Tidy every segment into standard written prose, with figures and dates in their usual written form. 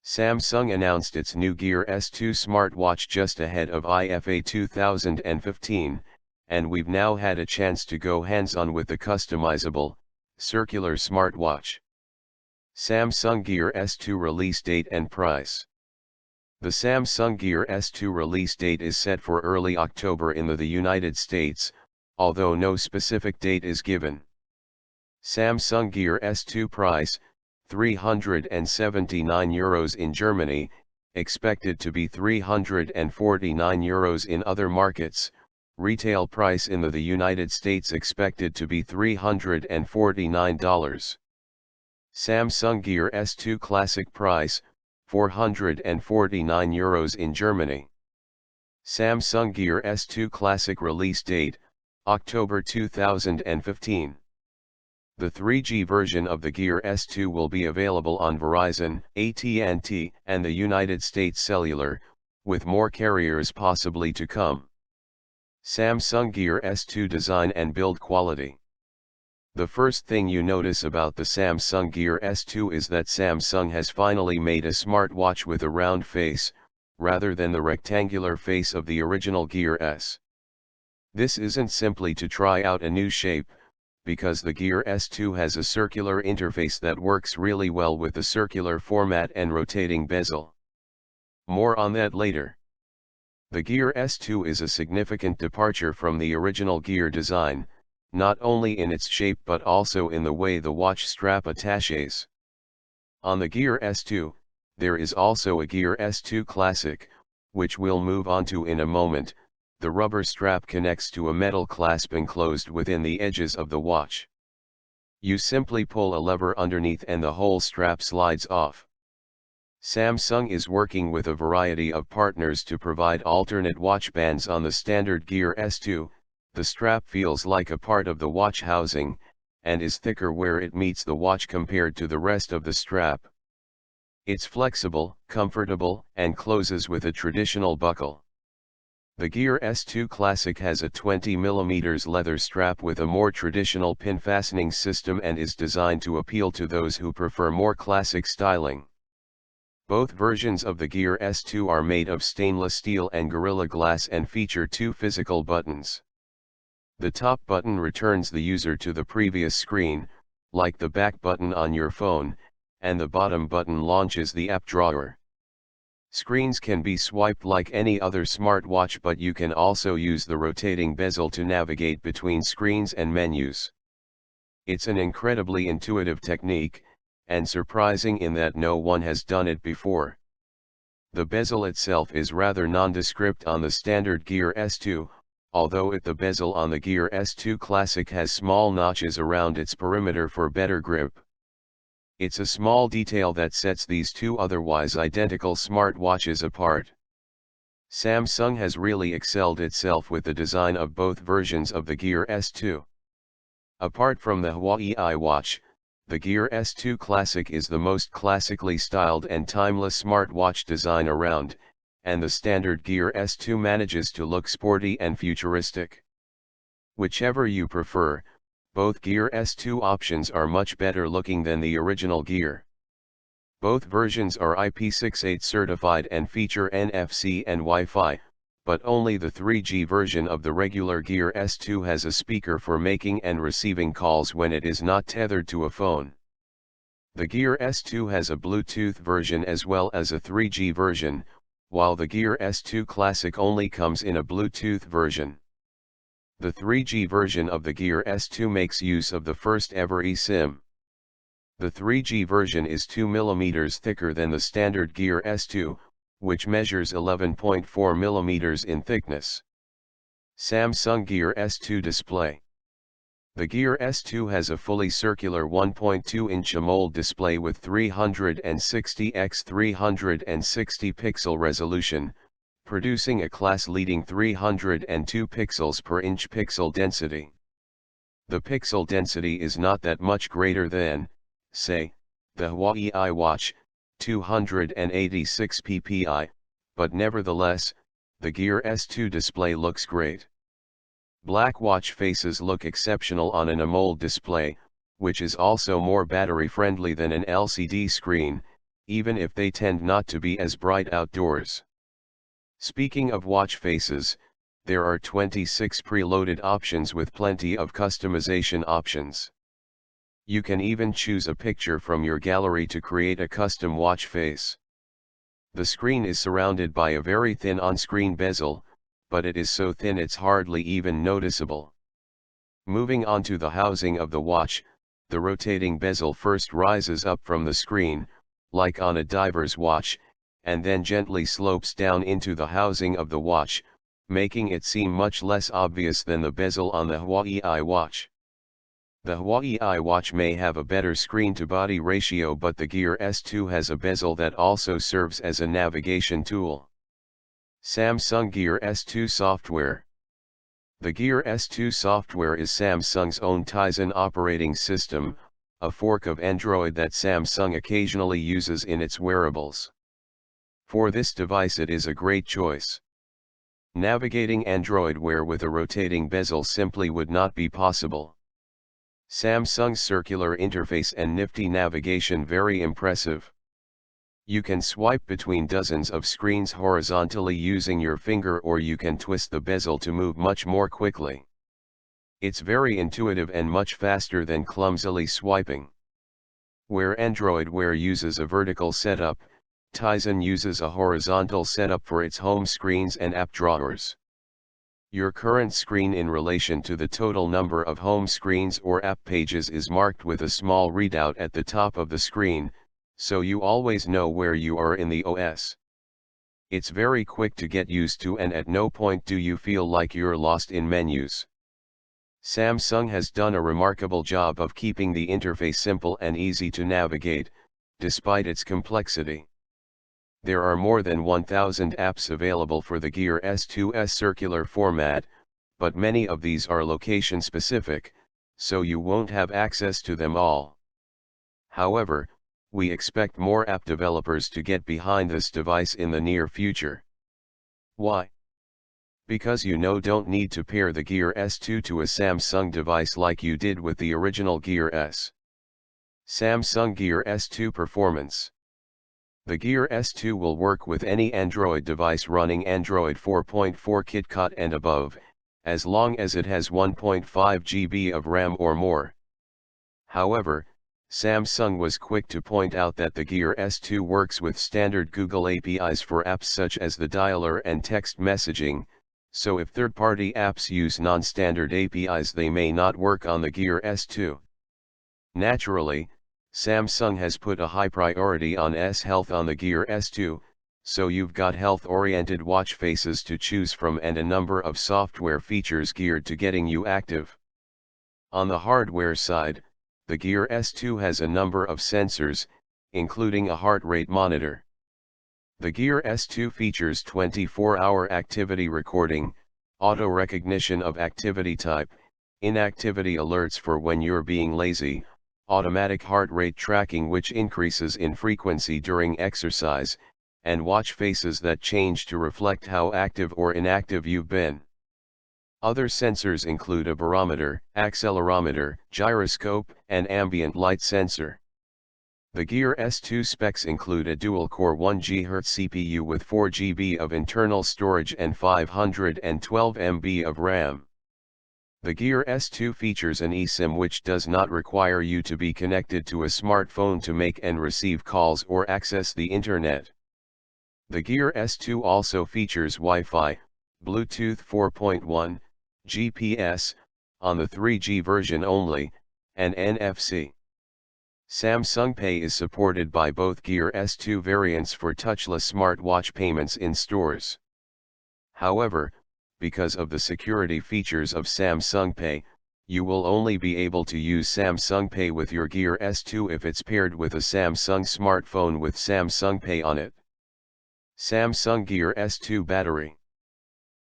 Samsung announced its new Gear S2 smartwatch just ahead of IFA 2015, and we've now had a chance to go hands-on with the customizable, circular smartwatch. Samsung Gear S2 release date and price. The Samsung Gear S2 release date is set for early October in the United States, although no specific date is given. Samsung Gear S2 price, €379 in Germany, expected to be €349 in other markets, retail price in the United States expected to be $349. Samsung Gear S2 Classic price, €449 in Germany. Samsung Gear S2 Classic release date, October 2015. The 3G version of the Gear S2 will be available on Verizon, AT&T, and the United States Cellular, with more carriers possibly to come. Samsung Gear S2 design and build quality. The first thing you notice about the Samsung Gear S2 is that Samsung has finally made a smartwatch with a round face, rather than the rectangular face of the original Gear S. This isn't simply to try out a new shape, because the Gear S2 has a circular interface that works really well with the circular format and rotating bezel. More on that later. The Gear S2 is a significant departure from the original Gear design, not only in its shape but also in the way the watch strap attaches. On the Gear S2, there is also a Gear S2 Classic, which we'll move on to in a moment. The rubber strap connects to a metal clasp enclosed within the edges of the watch. You simply pull a lever underneath and the whole strap slides off. Samsung is working with a variety of partners to provide alternate watch bands on the standard Gear S2. The strap feels like a part of the watch housing, and is thicker where it meets the watch compared to the rest of the strap. It's flexible, comfortable, and closes with a traditional buckle. The Gear S2 Classic has a 20mm leather strap with a more traditional pin fastening system and is designed to appeal to those who prefer more classic styling. Both versions of the Gear S2 are made of stainless steel and Gorilla Glass and feature two physical buttons. The top button returns the user to the previous screen, like the back button on your phone, and the bottom button launches the app drawer. Screens can be swiped like any other smartwatch, but you can also use the rotating bezel to navigate between screens and menus. It's an incredibly intuitive technique, and surprising in that no one has done it before. The bezel itself is rather nondescript on the standard Gear S2, although the bezel on the Gear S2 Classic has small notches around its perimeter for better grip. It's a small detail that sets these two otherwise identical smartwatches apart. Samsung has really excelled itself with the design of both versions of the Gear S2. Apart from the Hawaii iWatch, the Gear S2 Classic is the most classically styled and timeless smartwatch design around, and the standard Gear S2 manages to look sporty and futuristic. Whichever you prefer, both Gear S2 options are much better looking than the original Gear. Both versions are IP68 certified and feature NFC and Wi-Fi, but only the 3G version of the regular Gear S2 has a speaker for making and receiving calls when it is not tethered to a phone. The Gear S2 has a Bluetooth version as well as a 3G version, while the Gear S2 Classic only comes in a Bluetooth version. The 3G version of the Gear S2 makes use of the first ever eSIM. The 3G version is 2mm thicker than the standard Gear S2, which measures 11.4mm in thickness. Samsung Gear S2 display. The Gear S2 has a fully circular 1.2-inch AMOLED display with 360 x 360 pixel resolution, producing a class-leading 302 pixels per inch pixel density. The pixel density is not that much greater than, say, the Hawaii iWatch, 286 ppi, but nevertheless, the Gear S2 display looks great. Black watch faces look exceptional on an AMOLED display, which is also more battery-friendly than an LCD screen, even if they tend not to be as bright outdoors. Speaking of watch faces, there are 26 preloaded options with plenty of customization options. You can even choose a picture from your gallery to create a custom watch face. The screen is surrounded by a very thin on-screen bezel, but it is so thin it's hardly even noticeable. Moving on to the housing of the watch, the rotating bezel first rises up from the screen, like on a diver's watch, and then gently slopes down into the housing of the watch, making it seem much less obvious than the bezel on the Hawaii iWatch. The Hawaii iWatch may have a better screen-to-body ratio, but the Gear S2 has a bezel that also serves as a navigation tool. Samsung Gear S2 software. The Gear S2 software is Samsung's own Tizen operating system, a fork of Android that Samsung occasionally uses in its wearables. For this device it is a great choice. Navigating Android Wear with a rotating bezel simply would not be possible. Samsung's circular interface and nifty navigation very impressive. You can swipe between dozens of screens horizontally using your finger, or you can twist the bezel to move much more quickly. It's very intuitive and much faster than clumsily swiping. Where Android Wear uses a vertical setup, Tizen uses a horizontal setup for its home screens and app drawers. Your current screen in relation to the total number of home screens or app pages is marked with a small readout at the top of the screen, so you always know where you are in the OS. It's very quick to get used to, and at no point do you feel like you're lost in menus. Samsung has done a remarkable job of keeping the interface simple and easy to navigate, despite its complexity. There are more than 1,000 apps available for the Gear S2's circular format, but many of these are location-specific, so you won't have access to them all. However, we expect more app developers to get behind this device in the near future. Why? Because don't need to pair the Gear S2 to a Samsung device like you did with the original Gear S. Samsung Gear S2 performance. The Gear S2 will work with any Android device running Android 4.4 KitKat and above, as long as it has 1.5 GB of RAM or more. However, Samsung was quick to point out that the Gear S2 works with standard Google APIs for apps such as the dialer and text messaging, so if third-party apps use non-standard APIs, they may not work on the Gear S2. Naturally, Samsung has put a high priority on health on the Gear S2, so you've got health-oriented watch faces to choose from and a number of software features geared to getting you active. On the hardware side, the Gear S2 has a number of sensors, including a heart rate monitor. The Gear S2 features 24-hour activity recording, auto recognition of activity type, inactivity alerts for when you're being lazy, automatic heart rate tracking which increases in frequency during exercise, and watch faces that change to reflect how active or inactive you've been. Other sensors include a barometer, accelerometer, gyroscope, and ambient light sensor. The Gear S2 specs include a dual-core 1 GHz CPU with 4 GB of internal storage and 512 MB of RAM. The Gear S2 features an eSIM which does not require you to be connected to a smartphone to make and receive calls or access the internet. The Gear S2 also features Wi-Fi, Bluetooth 4.1, GPS, on the 3G version only, and NFC. Samsung Pay is supported by both Gear S2 variants for touchless smartwatch payments in stores. However, because of the security features of Samsung Pay, you will only be able to use Samsung Pay with your Gear S2 if it's paired with a Samsung smartphone with Samsung Pay on it. Samsung Gear S2 battery.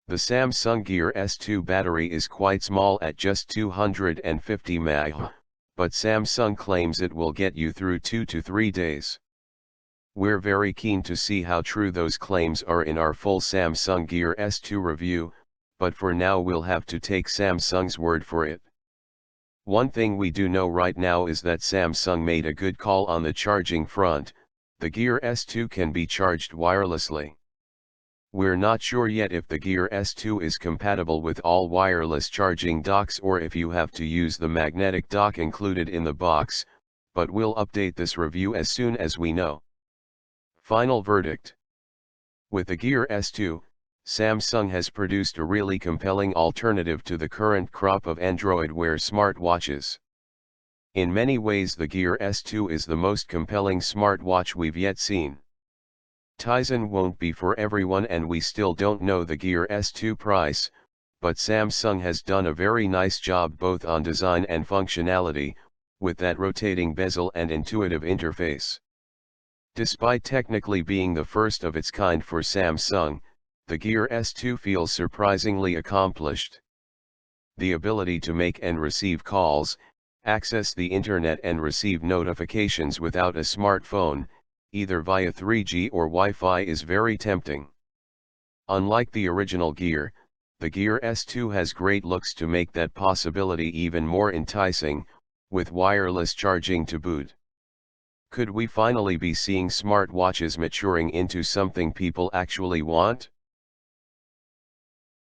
The Samsung Gear S2 battery is quite small at just 250 mAh, but Samsung claims it will get you through 2 to 3 days. We're very keen to see how true those claims are in our full Samsung Gear S2 review, but for now we'll have to take Samsung's word for it. One thing we do know right now is that Samsung made a good call on the charging front. The Gear S2 can be charged wirelessly. We're not sure yet if the Gear S2 is compatible with all wireless charging docks or if you have to use the magnetic dock included in the box, but we'll update this review as soon as we know. Final verdict. With the Gear S2, Samsung has produced a really compelling alternative to the current crop of Android Wear smartwatches. In many ways the Gear S2 is the most compelling smartwatch we've yet seen. Tizen won't be for everyone and we still don't know the Gear S2 price, but Samsung has done a very nice job both on design and functionality, with that rotating bezel and intuitive interface. Despite technically being the first of its kind for Samsung, the Gear S2 feels surprisingly accomplished. The ability to make and receive calls, access the internet and receive notifications without a smartphone, either via 3G or Wi-Fi is very tempting. Unlike the original Gear, the Gear S2 has great looks to make that possibility even more enticing, with wireless charging to boot. Could we finally be seeing smartwatches maturing into something people actually want?